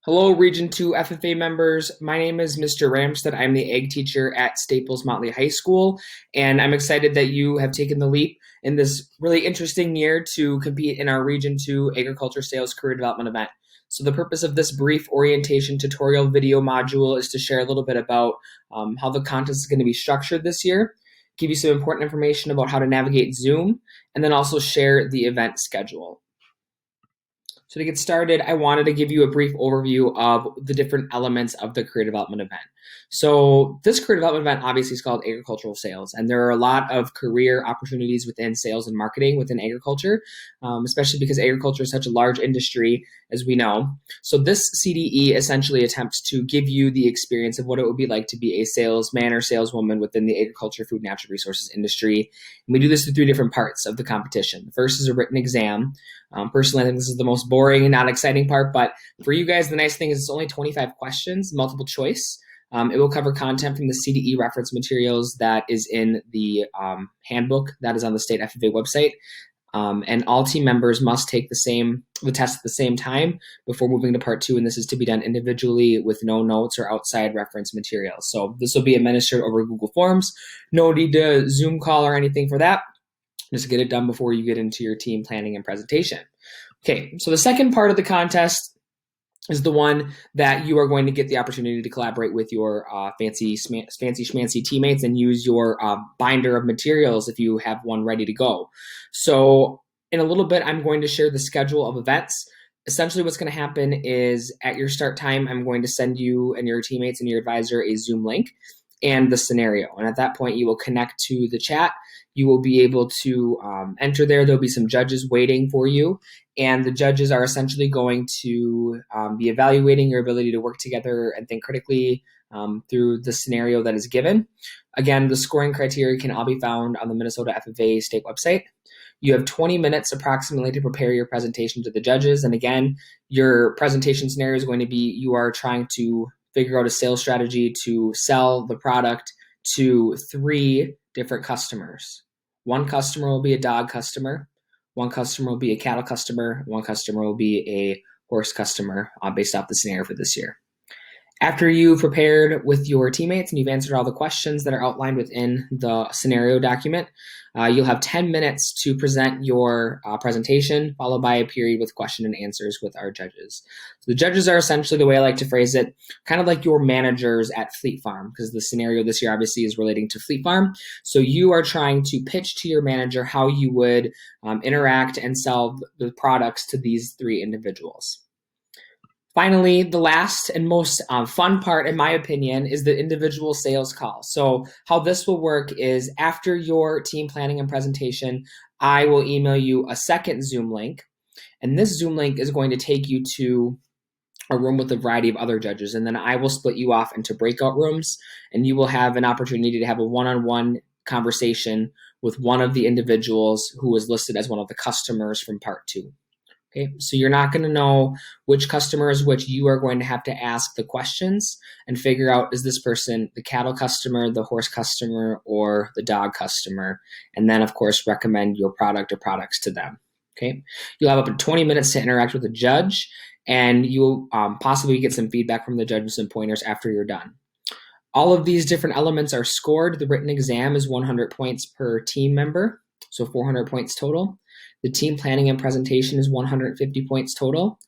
Hello, Region 2 FFA members. My name is Mr. Ramstead. I'm the ag teacher at Staples Motley High School, and I'm excited that you have taken the leap in this really interesting year to compete in our Region 2 Agriculture Sales Career Development event. So the purpose of this brief orientation tutorial video module is to share a little bit about how the contest is going to be structured this year, give you some important information about how to navigate Zoom, and then also share the event schedule. So to get started, I wanted to give you a brief overview of the different elements of the career development event. So this career development event obviously is called agricultural sales, and there are a lot of career opportunities within sales and marketing within agriculture, especially because agriculture is such a large industry, as we know. So this CDE essentially attempts to give you the experience of what it would be like to be a salesman or saleswoman within the agriculture, food, natural resources industry. And we do this through three different parts of the competition. The first is a written exam. Personally, I think this is the most boring and not exciting part, but for you guys, the nice thing is it's only 25 questions, multiple choice. It will cover content from the CDE reference materials that is in the handbook that is on the state FFA website. And all team members must take the test at the same time before moving to part 2, and this is to be done individually with no notes or outside reference materials. So this will be administered over Google Forms. No need to Zoom call or anything for that. Just get it done before you get into your team planning and presentation. Okay, so the second part of the contest is the one that you are going to get the opportunity to collaborate with your fancy schmancy teammates and use your binder of materials if you have one ready to go. So in a little bit, I'm going to share the schedule of events. Essentially what's going to happen is at your start time, I'm going to send you and your teammates and your advisor a Zoom link and the scenario. And at that point, you will connect to the chat. You will be able to enter there. There'll be some judges waiting for you. And the judges are essentially going to be evaluating your ability to work together and think critically through the scenario that is given. Again, the scoring criteria can all be found on the Minnesota FFA state website. You have 20 minutes approximately to prepare your presentation to the judges. And again, your presentation scenario is going to be you are trying to figure out a sales strategy to sell the product to 3 different customers. One customer will be a dog customer, one customer will be a cattle customer, one customer will be a horse customer based off the scenario for this year. After you've prepared with your teammates and you've answered all the questions that are outlined within the scenario document, you'll have 10 minutes to present your presentation, followed by a period with question and answers with our judges. So the judges are essentially, the way I like to phrase it, kind of like your managers at Fleet Farm, because the scenario this year obviously is relating to Fleet Farm. So you are trying to pitch to your manager how you would interact and sell the products to these 3 individuals. Finally, the last and most fun part, in my opinion, is the individual sales call. So how this will work is after your team planning and presentation, I will email you a second Zoom link. And this Zoom link is going to take you to a room with a variety of other judges. And then I will split you off into breakout rooms, and you will have an opportunity to have a one-on-one conversation with one of the individuals who is listed as one of the customers from part 2. Okay, so you're not going to know which customer is which. You are going to have to ask the questions and figure out, is this person the cattle customer, the horse customer, or the dog customer? And then, of course, recommend your product or products to them. Okay, you'll have up to 20 minutes to interact with the judge, and you'll possibly get some feedback from the judge and some pointers after you're done. All of these different elements are scored. The written exam is 100 points per team member, so 400 points total. The team planning and presentation is 150 points total,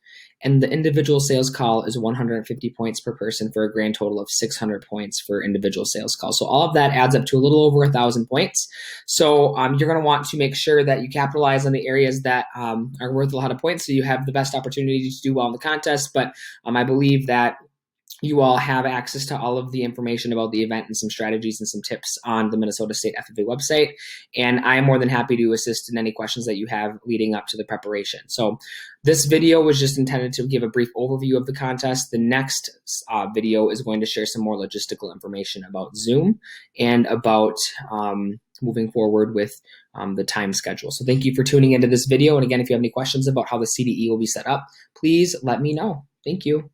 and the individual sales call is 150 points per person for a grand total of 600 points for individual sales call. So all of that adds up to a little over 1,000 points. So you're going to want to make sure that you capitalize on the areas that are worth a lot of points so you have the best opportunity to do well in the contest. But I believe that you all have access to all of the information about the event and some strategies and some tips on the Minnesota State FFA website. And I am more than happy to assist in any questions that you have leading up to the preparation. So this video was just intended to give a brief overview of the contest. The next video is going to share some more logistical information about Zoom and about moving forward with the time schedule. So thank you for tuning into this video. And again, if you have any questions about how the CDE will be set up, please let me know. Thank you.